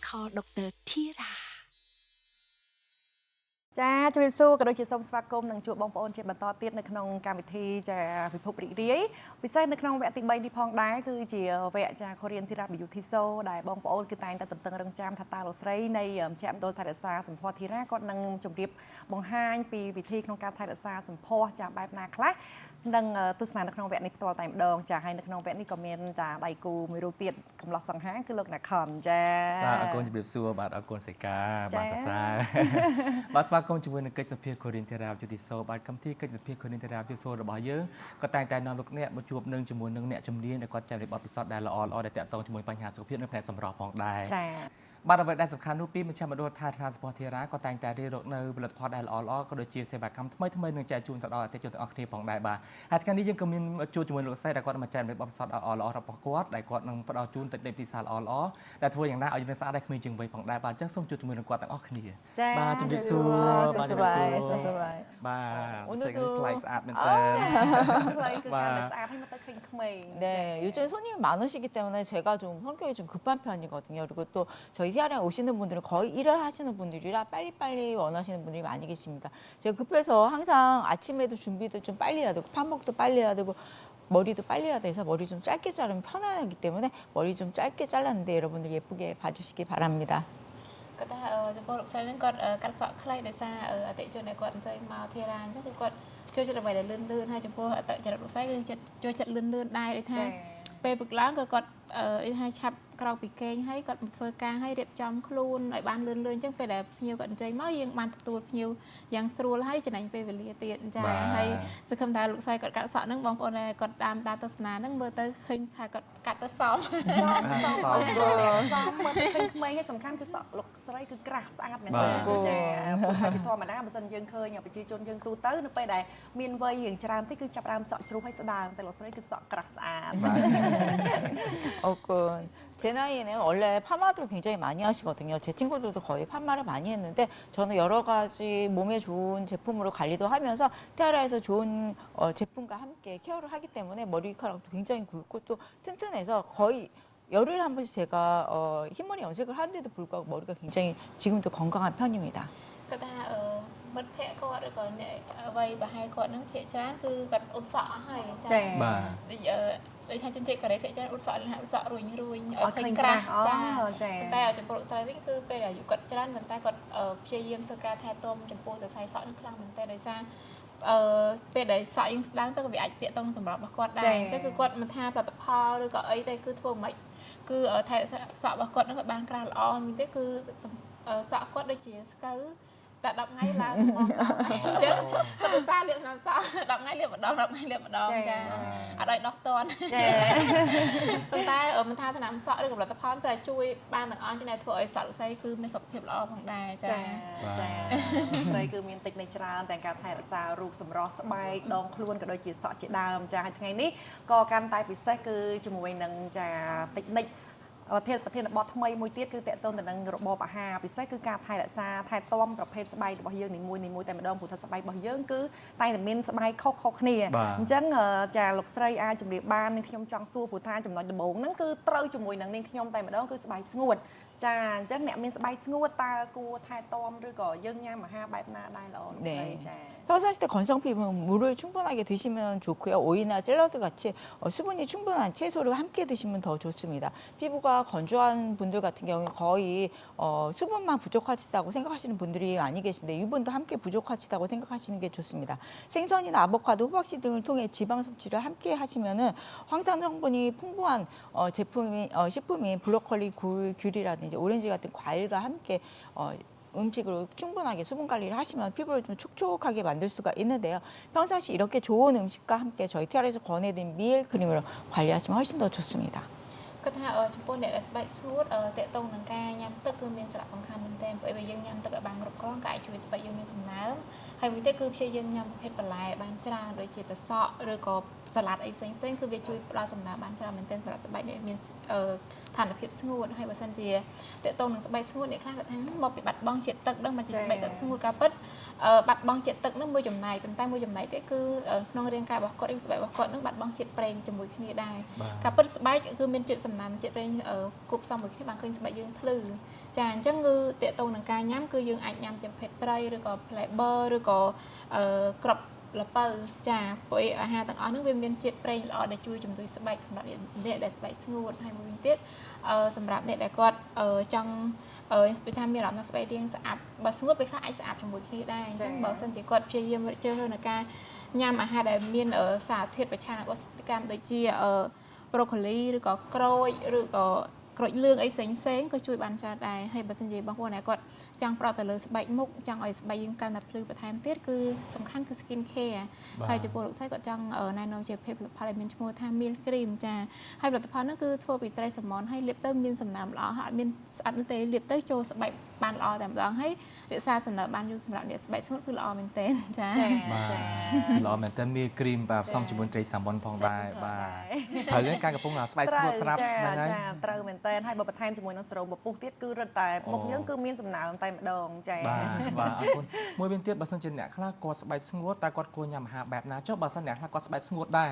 call Dr. Thira ចាជំរាបសួរក៏ដូចជាសូមស្វាគមន៍នឹងជួបបងប្អូនជាបន្តទៀតនៅក្នុងកម្មវិធីចាពិភពរីករាយពិសេសនៅក្នុងវគ្គទី3នេះផងដែរគឺជាវគ្គចា Korean Thera Beauty Show ដែលបងប្អូនគឺតែងតែតន្ទឹងរង់ចាំថាតើលោកស្រីនៃមជ្ឈមណ្ឌលថែរក្សាសម្ផស្ស Thera គាត់នឹងជម្រាបបង្ហាញពីវិធីក្នុងការថែរក្សាសម្ផស្សចាបែបណាខ្លះនឹងទស្សនានៅក្នុងវគ្គនេះផ្ទាល់តែម្ដងចាហើយនៅក្នុងវគ្គនេះក៏មានចាដៃគូមួយរូបទៀតកំឡោះសង្ហាគឺលោកអ្នកខនចាបាទអរគុណជំរាបសួរបាទអរគុណសេកាបាទសរសើរបាទស្វាគមន៍ជាមួយនឹងកិច្ចសម្ភាស Korean Thera Beauty Show បាទកម្មវិធីកិច្ចសម្ភាស Korean Thera Beauty Show របស់យើងក៏តែងតែនាំលោកអ្នកមកជួបនឹងជាមួយនឹងអ្នកជំនាញដែលគាត់ចែករំលែកបទពិសោធន៍ដែលល្អៗដែលតាក់ទងជាមួយបញ្ហាសុខភាពនៅផ្នែកសម្រស់ផងដែរចាបាទអ្វីដែលសំខាន់នោះពីមជ្ឈមណ្ឌលថែរក្សាសម្ផស្ស Thera ក៏តែងតែរៀបរកនៅផលិតផលដែលល្អៗក៏ដូចជាសេវាកម្មថ្មីៗនឹងចែកជូនទៅដល់អតិថិជនទាំងអស់គ្នាផងដែរបាទហើយថ្ងៃនេះយើងក៏មានជួបជាមួយលោកស្រីដែលគាត់មកចែករំលែកបទពិសោធន៍ល្អៗរបស់គាត់ដែលគាត់នឹងផ្ដល់ជូនតិចទីផ្សារល្អៗដែលធ្វើយ៉ាងណាឲ្យយើងស្អាតឲ្យគ្មានជាងវ័យផងដែរបាទអញ្ចឹងសូមជួបជាមួយនឹងគាត់ទាំងអស់គ្នាបាទជំរាបសួរបាទជំរាបសួរបាទសេកាថ្លៃស្អាតមែនតើថ្លៃគឺការស្អាតឲ្យមកទៅឃើញក្មេង 네, 요즘에 손님이 많으시기 때문에 제가 좀 성격이 좀 급한 편이거든요. 그리고 또 저희 티아라에 오시는 분들은 거의 일을 하시는 분들이라 빨리빨리 원하시는 분들이 많이 계십니다. 제가 급해서 항상 아침에도 준비도 좀 빨리 해야 되고 판목도 빨리 해야 되고 머리도 빨리 해야 돼서 머리 좀 짧게 자르면 편하기 때문에 머리 좀 짧게 잘랐는데 여러분들 예쁘게 봐주시기 바랍니다. គាត់ថាចំពោះលោកស្រីហ្នឹងគាត់កាត់សក់ខ្លីដោយសារអតិថិជនដែលគាត់អញ្ជើញមកធីរ៉ាអញ្ចឹងគឺគាត់ចូលចិត្តអ្វីដែលលឿនៗហើយចំពោះអតិថិជនលោកស្រីគឺចូលចិត្តលឿនៗដែរដូចថាពេលព្រឹកឡើងក៏គាត់ដូចថាឆាប់ក្រោកពីគេងហើយគាត់មកធ្វើការហើយរៀបចំខ្លួនឲ្យបានលឿនៗអញ្ចឹងពេលដែលភ្ញៀវគាត់អញ្ជើញមកយើងបានទទួលភ្ញៀវយ៉ាងស្រួលហើយចំណេញពេលវេលាទៀតចាហើយសង្ឃឹមថាលោកស្រីគាត់កាត់សក់ហ្នឹងបងប្អូនដែលគាត់តាមទស្សនាហ្នឹងមើលទៅឃើញថាគាត់កាត់ទៅសមមើលទៅឃើញក្មេងហើយសំខាន់គឺសក់លោកស្រីគឺក្រាស់ស្អាតមែនទេចាព្រោះថាជាធម្មតាបើសិនយើងឃើញប្រជាជនយើងទូទៅនៅពេលដែលមានវ័យរៀងច្រើនតិចគឺចាប់ដើមសក់ជ្រុះហើយស្ដាងតែលោកស្រីគឺសក់ក្រាស់ស្អាត 제 나이에는 원래 파마도 굉장히 많이 하시거든요. 제 친구들도 거의 파마를 많이 했는데 저는 여러 가지 몸에 좋은 제품으로 관리도 하면서 티아라에서 좋은 제품과 함께 케어를 하기 때문에 머리카락도 굉장히 굵고 또 튼튼해서 거의 열흘에 한 번씩 제가 흰머리 염색을 하는데도 불구하고 머리가 굉장히 지금도 건강한 편입니다. គាត់ថាមិត្តភ័ក្តិគាត់ឬក៏អ្នកអ្វីបើហើយគាត់នឹងភាកច្រើនគឺគាត់អ៊ុតសក់ហើយចាបាទដូចថាជនជាតិកូរ៉េភាគច្រើនអ៊ុតសក់លះអ៊ុតសក់រុញឲ្យឃើញក្រាស់ចាតែចំពោះលោកស្រីវិញគឺពេលអាយុគាត់ច្រើនប៉ុន្តែគាត់ព្យាយាមធ្វើការថែទាំចំពោះសរសៃសក់នឹងខ្លាំងមែនតើដោយសារពេលដែលសក់យើងស្ដាងទៅក៏វាអាចតាក់ទងសម្រាប់របស់គាត់ដែរអញ្ចឹងគឺគាត់មិនថាផលិតផលឬក៏អីទេគឺធ្វើមិនគឺថែសក់របស់គាត់នឹងឲ្យបានក្រាស់ល្អមែនទេគឺសក់គាត់ដូចជាស្កូវតែ10ថ្ងៃឡើងមកអញ្ចឹងគាត់ឧស្សាហ៍លាបថ្នាំសក់10ថ្ងៃលាបម្ដង10ថ្ងៃលាបម្ដងចាអត់ឲ្យដោះតន់ចាប៉ុន្តែមិនថាថ្នាំសក់ឬក៏ផលិតផលតែជួយបានទាំងអស់ចំណែកធ្វើឲ្យសក់លោកស្រីគឺមានសុខភាពល្អផងដែរចាចាស្រីគឺមានតិចនៃច្រើនទាំងការថែរក្សារូបសម្រស់ស្បែកដងខ្លួនក៏ដូចជាសក់ជាដើមចាហើយថ្ងៃនេះក៏កាន់តែពិសេសគឺជាមួយនឹងចាតិចនិចប្រធានបទថ្មីមួយទៀតគឺតកតងទៅនឹងរបបអាហារពិសេសគឺការថែរក្សាថែទាំប្រភេទស្បែករបស់យើងនីមួយៗតែម្ដងព្រោះថាស្បែករបស់យើងគឺតែតែមានស្បែកខុសៗគ្នាអញ្ចឹងចាលោកស្រីអាចជម្រាបបាននឹងខ្ញុំចង់សួរព្រោះថាចំណុចដំបូងហ្នឹងគឺត្រូវជាមួយនឹងនាងខ្ញុំតែម្ដងគឺស្បែកស្ងួតចាអញ្ចឹងអ្នកមានស្បែកស្ងួតតើគួរថែទាំឬក៏យើងញ៉ាំអាហារបែបណាដែរល្អលោកស្រីចា 평소하실 때 건성 피부는 물을 충분하게 드시면 좋고요. 오이나 샐러드 같이 수분이 충분한 채소를 함께 드시면 더 좋습니다. 피부가 건조한 분들 같은 경우는 거의 수분만 부족하시다고 생각하시는 분들이 많이 계신데 유분도 함께 부족하시다고 생각하시는 게 좋습니다. 생선이나 아보카도, 호박씨 등을 통해 지방 섭취를 함께 하시면은 황산 성분이 풍부한 식품인 브로콜리, 귤이라든지 오렌지 같은 과일과 함께 음식으로 충분하게 수분 관리를 하시면 피부를 좀 촉촉하게 만들 수가 있는데요. 평상시 이렇게 좋은 음식과 함께 저희 티아라에서 권해드린 미일 크림으로 관리하시면 훨씬 더 좋습니다. គាត់ថាចំពោះអ្នកដែលស្បែកស្ងួតតកតងនឹងការញ៉ាំទឹកគឺមានសារៈសំខាន់មែនទែនព្រោះបើយើងញ៉ាំទឹកឲ្យបានគ្រប់គ្រាន់ក៏អាចជួយស្បែកយើងមានសំណើមហើយមួយទៀតគឺព្យាយាមញ៉ាំប្រភេទបន្លែបានច្រើនដូចជាត្រសក់ឬក៏ សាឡាត់អីផ្សេងៗគឺវាជួយផ្ដល់សំណើមបានច្រើនមែនទែនសម្រាប់ស្បែកអ្នកមានឋានភាពស្ងួតហើយបើសិនជាតកតងនឹងស្បែកស្ងួតអ្នកខ្លះគាត់ថាមកពីបាត់បង់ជាតិទឹកដឹងមិនជាស្បែកគាត់ស្ងួតការពិតបាត់បង់ជាតិទឹកនឹងមួយចំណែកប៉ុន្តែមួយចំណែកទៀតគឺក្នុងរាងកាយរបស់គាត់ឬស្បែករបស់គាត់នឹងបាត់បង់ជាតិប្រេងជាមួយគ្នាដែរការពិតស្បែកគឺមានជាតិសំណើមជាតិប្រេងគប់ផ្សំមួយគ្នាបានឃើញស្បែកយើងភ្លឺចាអញ្ចឹងគឺតកតងនឹងការញ៉ាំគឺយើងអាចញ៉ាំជាភេទត្រីឬក៏ fiber ឬក៏ក្របលពៅចាព្រោះអាហារទាំងអស់នោះវាមានជាតិប្រេងល្អដែលជួយជំរុញស្បែកសម្រាប់អ្នកដែលស្បែកស្ងួតហើយមួយវិញទៀតសម្រាប់អ្នកដែលគាត់ចង់ពីថាមានអារម្មណ៍ថាស្បែករាងស្អាប់បើស្ងួតពេលខ្លះអាចស្អាប់ជាមួយគ្នាដែរអញ្ចឹងបើសិនជាគាត់ព្យាយាមជ្រើសរើសនៅការញ៉ាំអាហារដែលមានសារធាតុប្រឆាំងនឹងឧស្សាហកម្មដូចជាប្រូកូលីឬក៏ក្រូចឬក៏ក្រូចលឿងអីផ្សេងៗក៏ជួយបានច្រើនដែរហើយបើសិនជាបងប្អូនគាត់ចង់ប្រត់ទៅលើស្បែកមុខចង់ឲ្យស្បែកយើងកាន់តែភ្លឺបន្ថែមទៀតគឺសំខាន់គឺ skin care ហើយចំពោះលោកស្រីគាត់ចង់ណែនាំជាផលិតផលដែលមានឈ្មោះថា Milk Cream ចាហើយផលិតផលនោះគឺធ្វើពីត្រីសាម៉ុនហើយលាបទៅមានសំណើមល្អហើយអត់មានស្អិតនោះទេលាបទៅចូលស្បែកបានល្អតែម្ដងហើយរក្សាសំណើមបានយូរសម្រាប់អ្នកស្បែកស្ងួតគឺល្អមែនទែនចាគឺល្អមែនទែនមានគ្រីមបាទផ្សំជាមួយត្រីសាម៉ុនផងដែរបាទត្រូវហើយការកំពុងស្បែកស្ងួតស្រាប់ហ្នឹងហើយចាត្រូវមែនទែនហើយបើបន្ថែមជាមួយនឹងសេរ៉ូមពពុះទៀតគឺរឹតតែមុខយើងគឺមានសំណើមតែម្ដងចាបាទអរគុណមួយវិញទៀតបើសិនជាអ្នកខ្លះគាត់ស្បែកស្ងួតតែគាត់គួរញ៉ាំអាហារបែបណាចុះបើសិនអ្នកខ្លះគាត់ស្បែកស្ងួតដែរ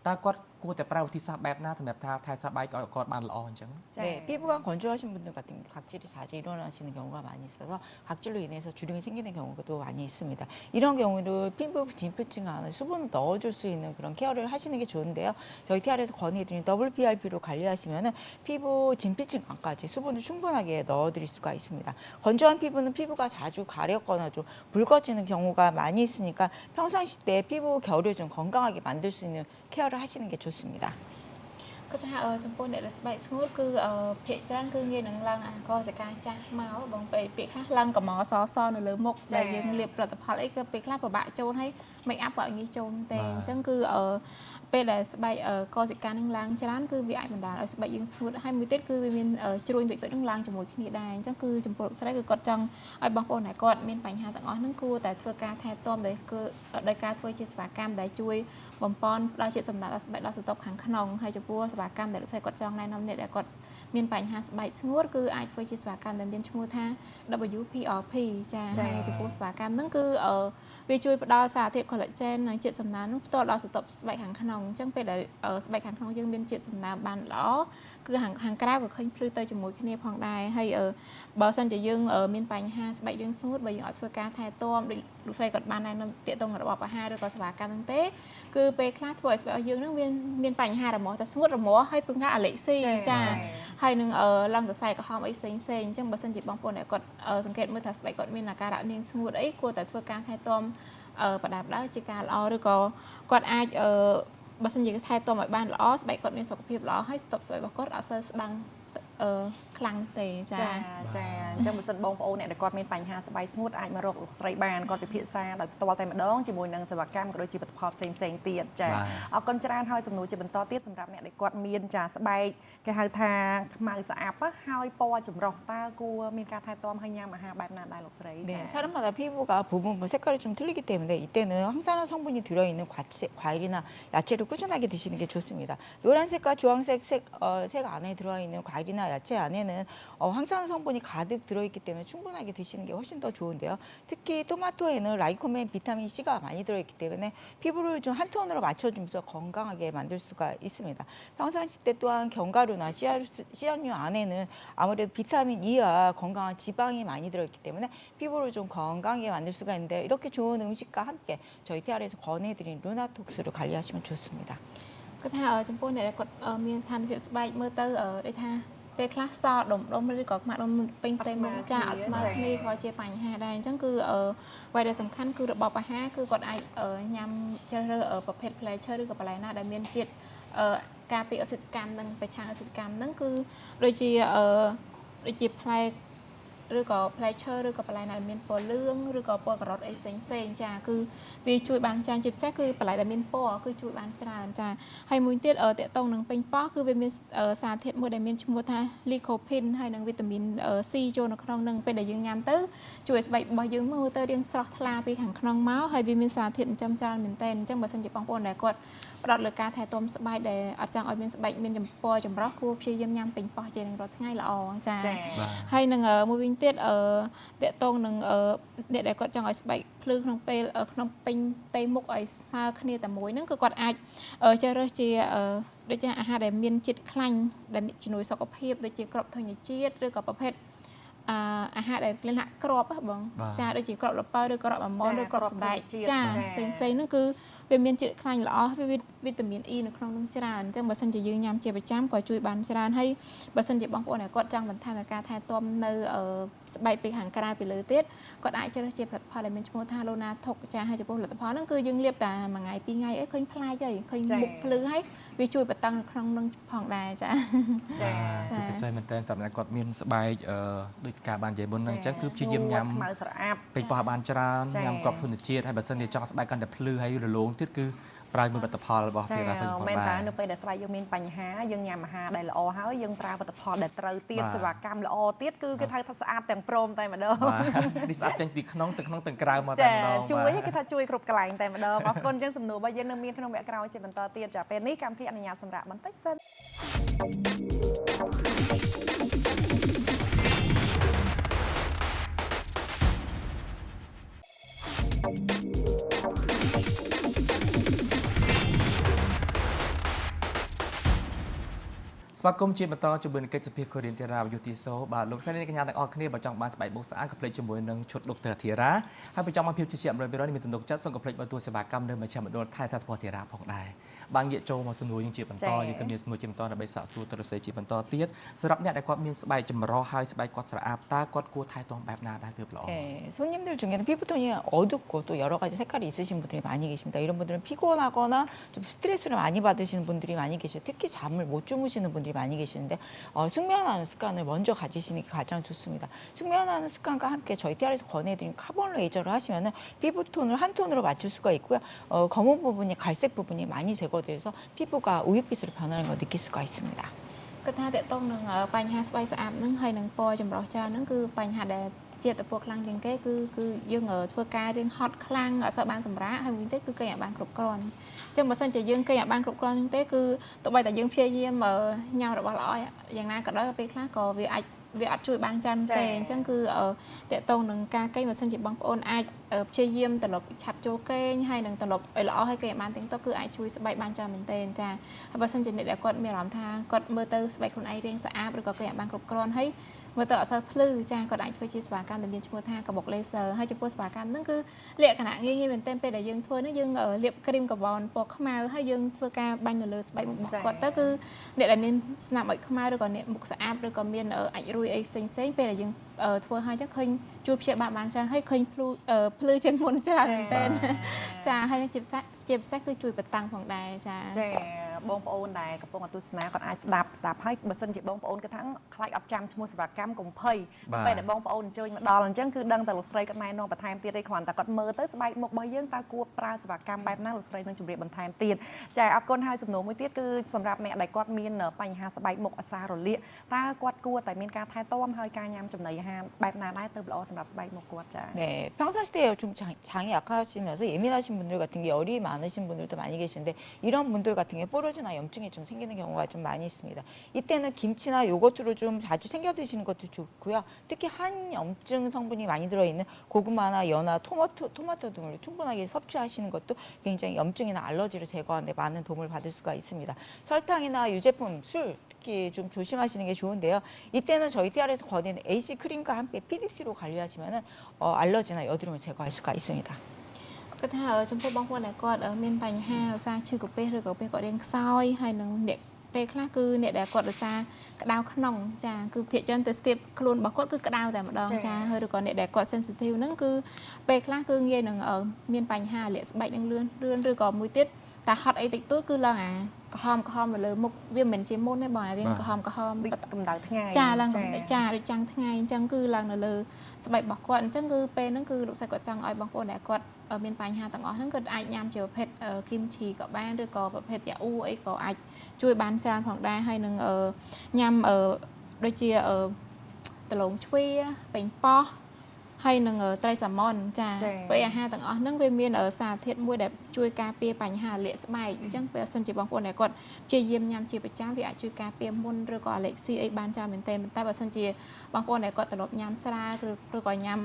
តើគាត់គួរតែប្រើវិធីសាស្ត្របែបណាសម្រាប់ថែស្បែកឲ្យគាត់បានល្អអញ្ចឹង 네, 피부가 건조하신 분들 같은 각질이 자주 일어나시는 경우가 많이 있어서 각질로 인해서 주름이 생기는 경우가 또 많이 있습니다. 이런 경우도 피부 진피층 안에 수분을 넣어줄 수 있는 그런 케어를 하시는 게 좋은데요. 저희 TR에서 건의해드린 WPRP로 관리하시면은 피부 진피층 안까지 수분을 충분하게 넣어드릴 수가 있습니다. 건조한 피부는 피부가 자주 가렵거나 좀 붉어지는 경우가 많이 있으니까 평상시 때 피부 결을 좀 건강하게 만들 수 있는 케어를 하시는 게 좋습니다. គាត់ថាចំពោះអ្នកដែលស្បែកស្ងួតគឺភាគច្រើនគឺងាយនឹងឡើងអាកសកាចាស់មកបងពេលខ្លះឡើងកម្មសសនៅលើមុខដែលយើងលាបផលិតផលអីក៏ពេលខ្លះពិបាកចូលហើយ make up ក៏ងាយចូលទេអញ្ចឹងគឺពេលដែលស្បែកកសិកានឹងឡើងច្រើនគឺវាអាចបណ្ដាលឲ្យស្បែកយើងស្ងួតហើយមួយទៀតគឺវាមានជ្រួញតិចៗនឹងឡើងជាមួយគ្នាដែរអញ្ចឹងគឺចំពោះស្រីគឺគាត់ចង់ឲ្យបងប្អូនដែលគាត់មានបញ្ហាទាំងអស់ហ្នឹងគួរតែធ្វើការថែទាំដោយការធ្វើជាសេវាកម្មដែលជួយបំពន់ផ្ដល់ជាសំណើមដល់ស្បែកដល់សន្ទប់ខាងក្នុងហើយចំពោះសេវាកម្មដែលលោកស្រីគាត់ចង់ណែនាំអ្នកដែលគាត់មានបញ្ហាស្បែកស្ងួតគឺអាចធ្វើជាសេវាកម្មដែលមានឈ្មោះថា WPRP ចាហើយចំពោះសេវាកម្មហ្នឹងគឺវាជួយផ្ដល់សារធាតុ collagen និងជាតិសំណើមនោះផ្ទាល់ដល់សន្ទប់ស្បែកខាងក្នុងអញ្ចឹងពេលដែលស្បែកខាងក្នុងយើងមានជាតិសំណើមបានល្អគឺខាងក្រៅក៏ឃើញភ្លឺទៅជាមួយគ្នាផងដែរហើយបើសិនជាយើងមានបញ្ហាស្បែកយើងស្ងួតបើយើងអត់ធ្វើការថែទាំដូចលោកស្រីគាត់បានណែនាំទាក់ទងរបបអាហារឬក៏សេវាកម្មហ្នឹងទេគឺពេលខ្លះធ្វើឲ្យស្បែកយើងហ្នឹងមានបញ្ហារមាស់តែស្ងួតរមាស់ហើយពឹងថាអាឡែស៊ីចាហើយនឹងឡើងសរសៃក្រហមអីផ្សេងអញ្ចឹងបើសិនជាបងប្អូនដែលគាត់សង្កេតមើលថាស្បែកគាត់មានអាការៈនាងស្ងួតអីគួរតែធ្វើការថែទាំបដាបដាជាការល្អឬក៏គាត់អាចបើសិនជាថែទាំឲ្យបានល្អស្បែកគាត់មានសុខភាពល្អហើយស្ទប់ស្បែករបស់គាត់អត់សូវស្ដាំខ្លាំងទេចាអញ្ចឹងបើសិនបងប្អូនអ្នកដែលគាត់មានបញ្ហាស្បែកស្ងួតអាចមករកលោកស្រីបានគាត់ពិភាក្សាដោយផ្ទាល់តែម្ដងជាមួយនឹងសេវាកម្មក៏ដូចជាផលិតផលផ្សេងទៀតចាអរគុណច្រើនហើយសំណួរជាបន្តទៀតសម្រាប់អ្នកដែលគាត់មានចាស្បែកគេហៅថាខ្មៅស្អាប់ហើយពណ៌ចម្រុះតើគួរមានការថែទាំហើយញ៉ាំអាហារបែបណាដែរលោកស្រី 네, 사람마다 피부가 부분 색깔이 좀 틀리기 때문에 이때는 항산화 성분이 들어있는 과일이나 야채를 꾸준하게 드시는 게 좋습니다. 노란색과 주황색 색 안에 들어있는 과일이나 야채 안에는 항산화 성분이 가득 들어있기 때문에 충분하게 드시는 게 훨씬 더 좋은데요. 특히 토마토에는 라이코멘, 비타민 C가 많이 들어있기 때문에 피부를 좀 한 톤으로 맞춰주면서 건강하게 만들 수가 있습니다. 평상시 때 또한 견과류나 씨앗류 안에는 아무래도 비타민 E와 건강한 지방이 많이 들어있기 때문에 피부를 좀 건강하게 만들 수가 있는데 이렇게 좋은 음식과 함께 저희 TR에서 권해드린 루나톡스를 관리하시면 좋습니다. គាត់ថាចំពោះអ្នកដែលគាត់មានឋានភាពស្បែកមើលទៅដូចថាពេលខ្លះសដុំឬក៏ខ្មាក់ដុំពេញតែមកចាអត់ស្មើគ្នាក៏ជាបញ្ហាដែរអញ្ចឹងគឺអ្វីដែលសំខាន់គឺរបបអាហារគឺគាត់អាចញ៉ាំជ្រើសរើសប្រភេទផ្លែឈើឬក៏បន្លែណាដែលមានជាតិការពារអុកស៊ីតកម្មនិងប្រឆាំងអុកស៊ីតកម្មហ្នឹងគឺដូចជាផ្លែឬក៏ផ្លែឈើឬក៏បន្លែណាដែលមានពណ៌លឿងឬក៏ពណ៌ការ៉ុតអីផ្សេងចាគឺវាជួយបានច្រើនជាពិសេសគឺបន្លែដែលមានពណ៌គឺជួយបានច្រើនចាហើយមួយទៀតតកតងនឹងពេញប៉ោះគឺវាមានសារធាតុមួយដែលមានឈ្មោះថា lycopene ហើយនិងវីតាមីន C ចូលនៅក្នុងនឹងពេលដែលយើងញ៉ាំទៅជួយឲ្យស្បែករបស់យើងមើលទៅរាងស្រស់ថ្លាពីខាងក្នុងមកហើយវាមានសារធាតុចិញ្ចឹមច្រើនមែនទែនអញ្ចឹងបើសិនជាបងប្អូនដែលគាត់ ផ្ដោតលើការថែទាំស្បែកដែលអត់ចង់ឲ្យមានស្បែកមានចំពណ៌ចម្រុះគួរព្យាយាមញ៉ាំពេញប៉ោះជារៀងរាល់ថ្ងៃល្អចាហើយនឹងមួយវិញទៀតតកតងនឹងអ្នកដែលគាត់ចង់ឲ្យស្បែកភ្លឺក្នុងពេលក្នុងពេញផ្ទៃមុខឲ្យស្មើគ្នាតែមួយហ្នឹងគឺគាត់អាចជ្រើសរើសជាដូចជាអាហារដែលមានជាតិខ្លាញ់ដែលជំនួយសុខភាពដូចជាគ្រាប់ធញ្ញជាតិឬក៏ប្រភេទអាហារដែលលក្ខណៈគ្រាប់បងចាដូចជាគ្រាប់ល្ពៅឬគ្រាប់អាម៉ុនឬគ្រាប់សណ្តែកចាផ្សេងហ្នឹងគឺវាមានជាតិខ្លាញ់ល្អវាវីតាមីន E នៅក្នុងនោះច្រើនអញ្ចឹងបើសិនជាយើងញ៉ាំជាប្រចាំក៏ជួយបានច្រើនហើយបើសិនជាបងប្អូនដែលគាត់ចង់បន្ថែមការថែទាំនៅស្បែកពីខាងក្រៅពីលើទៀតគាត់អាចជ្រើសជាផលិតផលដែលមានឈ្មោះថា Lona Tok ចាហើយចំពោះផលិតផលហ្នឹងគឺយើងលាបតែមួយថ្ងៃពីរថ្ងៃអីឃើញប្លែកហើយឃើញមុខភ្លឺហើយវាជួយបន្តឹងនៅក្នុងនឹងផងដែរចាជាពិសេសមែនតើសម្រាប់គាត់មានស្បែកដូចការបាននិយាយមុនហ្នឹងអញ្ចឹងគឺព្យាយាមញ៉ាំខ្មៅស្រអាប់ពេញប៉ោះបានច្រើនញ៉ាំគ្រាប់ធញ្ញជាតិហើយបើសិនជាចង់ស្បែកកាន់តែភ្លឺហើយរលោងទៀតគឺប្រើមួយផលិតផលរបស់ធីតាឃើញផងដែរមែនតើនៅពេលដែលស្បែកយើងមានបញ្ហាយើងញ៉ាំអាហារដែលល្អហើយយើងប្រើផលិតផលដែលត្រូវទៀតសេវាកម្មល្អទៀតគឺគេថាស្អាតទាំងព្រមតែម្ដងនេះស្អាតចេញពីក្នុងទាំងក្រៅមកតែម្ដងជួយគេថាជួយគ្រប់កន្លែងតែម្ដងអរគុណចឹងសំណួររបស់យើងនៅមានក្នុងវគ្គក្រោយជាបន្តទៀតចាពេលនេះកម្មវិធីអនុញ្ញាតសម្រាប់បន្តិចសិនស្វាគមន៍ជាបន្តជាមួយនឹងកិច្ចសភាគូរៀនធីរ៉ាយុទីសូបាទលោកស្រីកញ្ញាទាំងអស់គ្នាបើចង់បានស្បែកមុខស្អាតកុំភ្លេចជាមួយនឹងឈុតដុកទ័រធីរ៉ាហើយបើចង់បានភាពជឿជាក់ 100% មានទំនុកចិត្តសូមកុំភ្លេចបើទួលសេវាកម្មនៅមជ្ឈមណ្ឌលថែទាំស្ពតធីរ៉ាផងដែរបានងាកចូលមកសំណួរយើងជាបន្តយើងក៏មានសំណួរជាបន្តដើម្បីសាកសួរទៅលោកស្រីជាបន្តទៀតសម្រាប់អ្នកដែលគាត់មានស្បែកចម្រុះហើយស្បែកគាត់ស្រអាប់តើគាត់គួរថែទាំបែបណាដែរទើបល្អ 손님들 중에는 피부톤이 어둡고 또 여러 가지 색깔이 있으신 분들이 많이 계십니다. 이런 분들은 피곤하거나 좀 스트레스를 많이 받으시는 분들이 많이 계셔요. 특히 잠을 못 주무시는 분들이 많이 계시는데 숙면하는 습관을 먼저 가지시는 게 가장 좋습니다. 숙면하는 습관과 함께 저희 TR에서 권해드린 카본 레이저를 하시면은 피부톤을 한 톤으로 맞출 수가 있고요. 검은 부분이 갈색 부분이 많이 제거돼서 피부가 우윳빛으로 변하는 걸 느낄 수가 있습니다. គាត់ថាតកតងនឹងបញ្ហាស្បែកស្អាប់នឹងហើយនឹងពណ៌ចម្រុះច្រើននឹងគឺបញ្ហាដែលជាតពខ្លាំងជាងគេគឺយើងធ្វើការរៀងហត់ខ្លាំងអត់សូវបានសម្រាកហើយមួយទៀតគឺគេអាចបានគ្រប់គ្រាន់អញ្ចឹងបើសិនជាយើងគេអាចបានគ្រប់គ្រាន់នឹងទេគឺទោះបីតែយើងព្យាយាមញ៉ាំរបស់ល្អយ៉ាងណាក៏ដោយពេលខ្លះក៏វាអត់ជួយបានច្រើនទេអញ្ចឹងគឺតកតងនឹងការគេបើសិនជាបងប្អូនអាចព្យាយាមត្រឡប់ឆាប់ចូលគេងហើយនឹងត្រឡប់ឲ្យល្អហើយគេបានទាំងតគឺអាចជួយស្បែកបានច្រើនមែនទែនចាហើយបើសិនជាអ្នកដែលគាត់មានអារម្មណ៍ថាគាត់មើលទៅស្បែកខ្លួនឯងរៀងស្អាតឬក៏គេអាចបានគ្រប់គ្រាន់ហើយមើលទៅអត់សូវភ្លឺចាគាត់អាចធ្វើជាសេវាកម្មដែលមានឈ្មោះថាកាបុក laser ហើយចំពោះសេវាកម្មហ្នឹងគឺលក្ខណៈងាយមែនទែនពេលដែលយើងធ្វើនេះយើងលាបគ្រីមកាបូនពណ៌ខ្មៅហើយយើងធ្វើការបាញ់នៅលើស្បែកមុខគាត់ទៅគឺអ្នកដែលមានស្នាមអុចខ្មៅឬក៏អ្នកមុខស្អាតឬក៏មានអាចរួយអីផ្សេងពេលដែលយើងធ្វើឲ្យចឹងឃើញជួយព្យាបាលបានច្រើនហើយឃើញភ្លឺជាងមុនច្រើនមែនទែនចាហើយជាពិសេសគឺជួយបតាំងផងដែរចាបងប្អូនដែលកំពុងទស្សនាគាត់អាចស្ដាប់ហើយបើសិនជាបងប្អូនគាត់ថាខ្លាចអត់ចាំឈ្មោះសេវាកម្មកុំភ័យពេលដែលបងប្អូនអញ្ជើញមកដល់អញ្ចឹងគឺដឹងតែលោកស្រីគាត់ណែនាំបន្ថែមទៀតឯងគ្រាន់តែគាត់មើលទៅស្បែកមុខរបស់យើងតើគួរប្រើសេវាកម្មបែបណាលោកស្រីនឹងជម្រាបបន្ថែមទៀតចាអរគុណហើយសំណួរមួយទៀតគឺសម្រាប់អ្នកដែលគាត់មានបញ្ហាស្បែកមុខអាសារលាកតើគាត់គួរតែមានការថែទាំហើយការញ៉ាំចំណីអាហារបែបណាដែរទៅល្អសម្រាប់ស្បែកមុខគាត់ចា 네, 평상시에 좀 장이 약하시면서 예민하신 분들 같은 게 열이 많으신 분들도 많이 계신데 이런 분들 같은 게 뽀로지나 염증이 좀 생기는 경우가 좀 많이 있습니다. 이때는 김치나 요거트로 좀 자주 챙겨 드시는 것도 좋고요. 특히 한염증 성분이 많이 들어있는 고구마나 연어, 토마토 등을 충분하게 섭취하시는 것도 굉장히 염증이나 알러지를 제거하는 데 많은 도움을 받을 수가 있습니다. 설탕이나 유제품, 술 특히 좀 조심하시는 게 좋은데요. 이때는 저희 TR에서 권하는 AC 크림과 함께 PDC로 관리하시면은 알러지나 여드름을 제거할 수가 있습니다. គាត់ថាចំពោះបងប្អូនដែលគាត់មានបញ្ហាឧស្សាហ៍ឈឺកាពះឬក៏ពេលគាត់រៀងខ្សោយហើយនឹងអ្នកពេលខ្លះគឺអ្នកដែលគាត់ឧស្សាហ៍ក្តៅក្នុងចាគឺភាគច្រើនទៅស្ទាបខ្លួនរបស់គាត់គឺក្តៅតែម្ដងចាហើយឬក៏អ្នកដែលគាត់ sensitive ហ្នឹងគឺពេលខ្លះគឺងាយនឹងមានបញ្ហាលាកស្បែកនឹងលឿនឬក៏មួយទៀតតែហត់អីតិចតួចគឺឡើងអាក្រហមនៅលើមុខវាមិនជាមុនទេបងរៀងក្រហមកម្ដៅថ្ងៃចាឡើងចាដូចចាំងថ្ងៃអញ្ចឹងគឺឡើងនៅលើស្បែករបស់គាត់អញ្ចឹងគឺពេលហ្នឹងគឺលោកស្រីគាត់ចង់ឲ្យបងប្អូនដែលគាត់មានបញ្ហាទាំងអស់ហ្នឹងគាត់អាចញ៉ាំជាប្រភេទគីមឈីក៏បានឬក៏ប្រភេទយ៉ាអ៊ូអីក៏អាចជួយបានច្រើនផងដែរហើយនឹងញ៉ាំដូចជាដលងជ្វាពេញប៉ោះ ហើយនឹងត្រីសាម៉ុនចាព្រោះអាហារទាំងអស់ហ្នឹងវាមានសារធាតុមួយដែលជួយការពារបញ្ហាអាឡែកស្បែកអញ្ចឹងពេលសិនជាបងប្អូនដែលគាត់ព្យាយាមញ៉ាំជាប្រចាំវាអាចជួយការពារមុនឬក៏អាឡែកស៊ីអីបានច្រើនមែនទែនតែបើសិនជាបងប្អូនដែលគាត់ត្រឡប់ញ៉ាំស្រាឬក៏ញ៉ាំ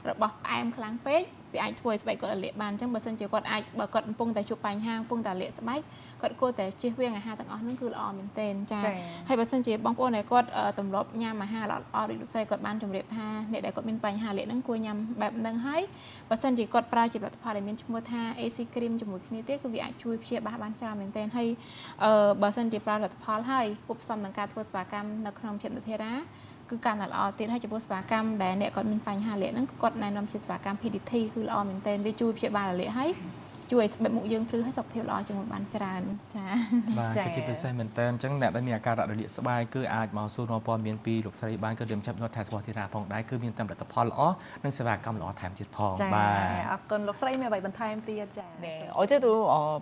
របស់ផ្អែមខ្លាំងពេកវាអាចធ្វើឲ្យស្បែកគាត់អាឡែកបានអញ្ចឹងបើសិនជាគាត់អាចបើគាត់កំពុងតែជួបបញ្ហាកំពុងតែអាឡែកស្បែកគាត់គួរតែជៀសវាងអាហារទាំងអស់ហ្នឹងគឺល្អមែនទែនចាហើយបើសិនជាបងប្អូនដែលគាត់ទម្លាប់ញ៉ាំអាហារល្អៗដូចលោកស្រីគាត់បានជម្រាបថាអ្នកដែលគាត់មានបញ្ហាអាឡែកហ្នឹងគួរញ៉ាំបែបហ្នឹងហើយបើសិនជាគាត់ប្រើជាផលិតផលដែលមានឈ្មោះថា AC Cream ជាមួយគ្នាទៀតគឺវាអាចជួយព្យាបាលបានច្រើនមែនទែនហើយបើសិនជាប្រើផលិតផលហើយគួបផ្សំនឹងការធ្វើសេវាកម្មនៅក្នុងចិត្តធារាគឺកាន់តែល្អទៀតហើយចំពោះសេវាកម្មដែលអ្នកគាត់មានបញ្ហាអាឡែកហ្នឹងគាត់ណែនាំជាសេវាកម្ម PDT គឺល្អមែនទែនវាជួយព្យាបាលអាឡែកហើយជួយស្បែកមុខយើងភ្លឺឲ្យសុខភាពល្អជាងមុនបានច្រើនចាបាទគឺជាពិសេសមែនតើអញ្ចឹងអ្នកដែលមានអាការៈរលាកស្បែកគឺអាចមកសួរនាំព័ត៌មានពីលោកស្រីបានគឺរៀបចំយកថែស្បោះធីរ៉ាផងដែរគឺមានតែផលិតផលល្អនិងសេវាកម្មល្អថែមទៀតផងបាទអរគុណលោកស្រីមានអ្វីបន្ថែមទៀតចា 네, 어제도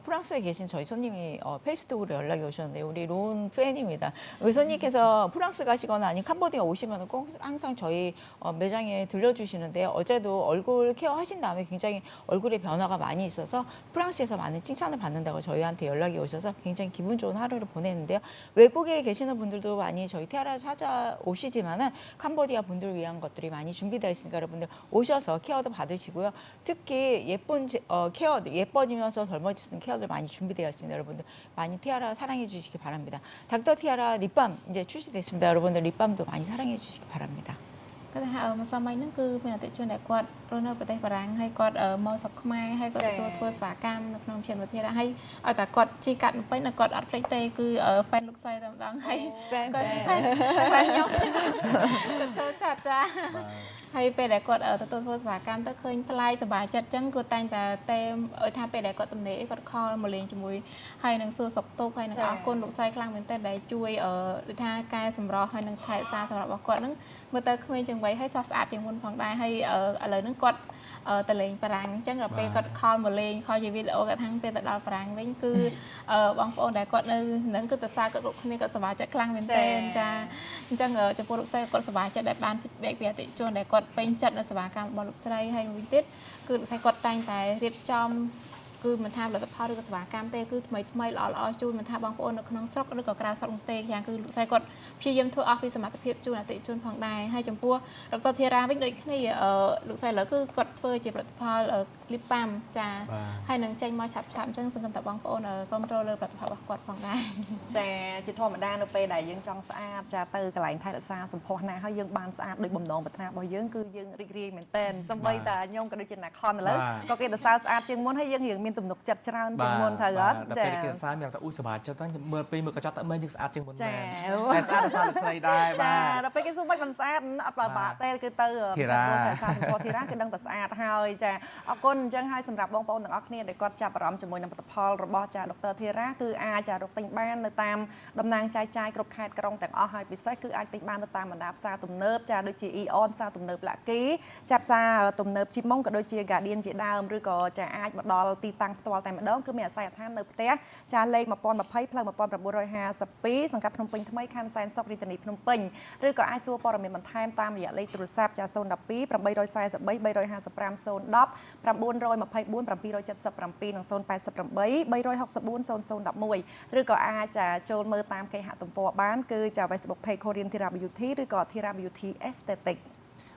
프랑스에 계신 저희 손님이 페이스북으로 연락이 오셨는데 우리 론 팬입니다. 우리 손님께서 프랑스 가시거나 아니면 캄보디아 오시면 꼭 항상 저희 매장에 들려주시는데 어제도 얼굴 케어 하신 다음에 굉장히 얼굴에 변화가 많이 있어서 프랑스에서 많은 칭찬을 받는다고 저희한테 연락이 오셔서 굉장히 기분 좋은 하루를 보냈는데요. 외국에 계시는 분들도 많이 저희 티아라 찾아오시지만은 캄보디아 분들을 위한 것들이 많이 준비되어 있으니까 여러분들 오셔서 케어도 받으시고요. 특히 예쁜 케어, 예뻐지면서 젊어지는 케어들 많이 준비되어 있습니다. 여러분들 많이 티아라 사랑해 주시기 바랍니다. 닥터 티아라 립밤 이제 출시됐습니다. 여러분들 립밤도 많이 사랑해 주시기 바랍니다. គាត់ថាមកសម័យហ្នឹងគឺមានអតិថិជនដែលគាត់រស់នៅប្រទេសបារាំងហើយគាត់មកស្រុកខ្មែរហើយគាត់ទទួលធ្វើសេវាកម្មនៅក្នុងជាវិទ្យាល័យហើយឲ្យតែគាត់ជីកាត់ទៅនៅគាត់អត់ភ្លេចទេគឺហ្វេនលោកស្រីតែម្ដងហើយគាត់ហ្វេនខ្ញុំចូលឆាត់ចាហើយពេលដែលគាត់ទទួលធ្វើសេវាកម្មទៅឃើញផ្លាយសប្បាយចិត្តអញ្ចឹងគាត់តែងតែឲ្យថាពេលដែលគាត់ទំនេរគាត់ខលមកលេងជាមួយហើយនឹងសួរសុខទុក្ខហើយនឹងអរគុណលោកស្រីខ្លាំងមែនទែនដែលជួយដូចថាកែសម្រស់ហើយនឹងថែរក្សាសម្រាប់របស់គាត់ហ្នឹងមើលទៅក្មេងជាងវ័យហើយសោះស្អាតជាងមុនផងដែរហើយឥឡូវហ្នឹងគាត់ទៅលេងបារាំងអញ្ចឹងដល់ពេលគាត់ខលមកលេងខលជាវីដេអូគាត់ថាពេលទៅដល់បារាំងវិញគឺបងប្អូនដែលគាត់នៅហ្នឹងគឺទៅសារគាត់គ្រប់គ្នាគាត់សប្បាយចិត្តខ្លាំងមែនទែនចាអញ្ចឹងចំពោះលោកស្រីគាត់សប្បាយចិត្តដែលបាន feedback ពីអតិថិជនដែលគាត់ពេញចិត្តនៅសេវាកម្មរបស់លោកស្រីហើយមួយទៀតគឺលោកស្រីគាត់តែងតែរៀបចំគឺមិនថាផលិតផលឬក៏សេវាកម្មទេគឺថ្មីល្អជូនមិនថាបងប្អូននៅក្នុងស្រុកឬក៏ក្រៅស្រុកទេយ៉ាងគឺលោកស្រីគាត់ព្យាយាមធ្វើអស់ពីសមត្ថភាពជូនអតិថិជនផងដែរហើយចំពោះដុកទ័រធីរ៉ាវិញដូចគ្នាលោកស្រីឥឡូវគឺគាត់ធ្វើជាផលិតផលលីបប៉ាំចាហើយនឹងចេញមកឆាប់អញ្ចឹងសង្ឃឹមថាបងប្អូនគ្រប់គ្រងលើផលិតផលរបស់គាត់ផងដែរចាជាធម្មតានៅពេលដែលយើងចង់ស្អាតចាទៅកន្លែងថែរក្សាសម្ផស្សណាហើយយើងបានស្អាតដោយបំណងប្រាថ្នារបស់យើងគឺយើងរីករាយមែនទែនសម្បីតែខ្ញុំក៏ដូចជាអ្នកខំឥឡូវក៏គេទៅសើស្អាតជាងមុនហើយយើងរៀងមានទំនុកចិត្តច្រើនជាងមុនទៅអត់ចាតែពេលគេសារមានតែសប្បាយចិត្តហ្នឹងមើលពេលមើលកញ្ចក់ទៅមើលយើងស្អាតជាងមុនមែនតែស្អាតដោយសារលោកស្រីដែរបាទដល់ពេលគេសួរមិនបានស្អាតអត់បាក់ទេគឺទៅធីរ៉ាសម្ផស្សធីរ៉ាគឺដឹងតែស្អាតហើយចាអរគុណអញ្ចឹងហើយសម្រាប់បងប្អូនទាំងអស់គ្នាដែលគាត់ចាប់អារម្មណ៍ជាមួយនឹងផលិតផលរបស់ចាដុកទ័រធីរ៉ាគឺអាចរកទិញបាននៅតាមតំណាងចែកចាយគ្រប់ខេត្តក្រុងទាំងអស់ហើយពិសេសគឺអាចទិញបាននៅតាមបណ្ដាផ្សារទំនើបចាដូចជា Eon ផ្សារទំនើបលាក់គីចាប់ផ្សារទំនើបជីម៉ុងក៏ដូចជា Guardian ជាដើមឬក៏ចាអាចមកដល់ទីតាំងផ្ទាល់តែម្ដងគឺមានអាស័យដ្ឋាននៅផ្ទះចាលេខ1020ផ្លូវ1952សង្កាត់ភ្នំពេញថ្មីខណ្ឌសែនសុខរាជធានីភ្នំពេញឬក៏អាចសួរព័ត៌មានបន្ថែមតាមរយៈលេខទូរស័ព្ទចា012 843 355 010 924 777និង088 364 0011ឬក៏អាចចូលមើលតាមគេហទំព័របានគឺចា Facebook Page Korean Thera Beauty ឬក៏ Thera Beauty Aesthetic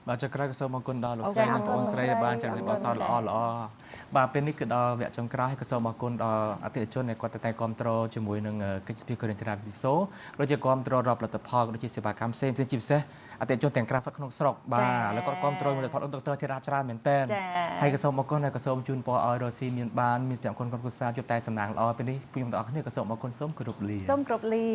បាទចុះក្រោយក៏សូមអរគុណដល់លោកស្រីនិងបងប្អូនស្រីដែលបានចែករំលែកបទពិសោធន៍ល្អបាទពេលនេះគឺដល់វគ្គចុងក្រោយហើយក៏សូមអរគុណដល់អតិថិជនដែលគាត់តែគ្រប់គ្រងជាមួយនឹងកិច្ចសភា Korean Thera Beauty Show ដូចជាគ្រប់គ្រងរាប់ផលិតផលដូចជាសេវាកម្មផ្សេងជាពិសេសអតិថិជនទាំងក្រៅស្រុកក្នុងស្រុកបាទហើយគាត់គ្រប់គ្រងផលិតផលដុកទ័រធីរ៉ាច្រើនមែនទែនហើយក៏សូមអរគុណហើយក៏សូមជូនពរឲ្យរស់ស៊ីមានបានមានសុខភាពគុណគ្រួសារជួបតែសំណាងល្អពេលនេះខ្ញុំទាំងអស់គ្នាក៏សូមអរគុណសូមគោរពលាសូមគោរពលា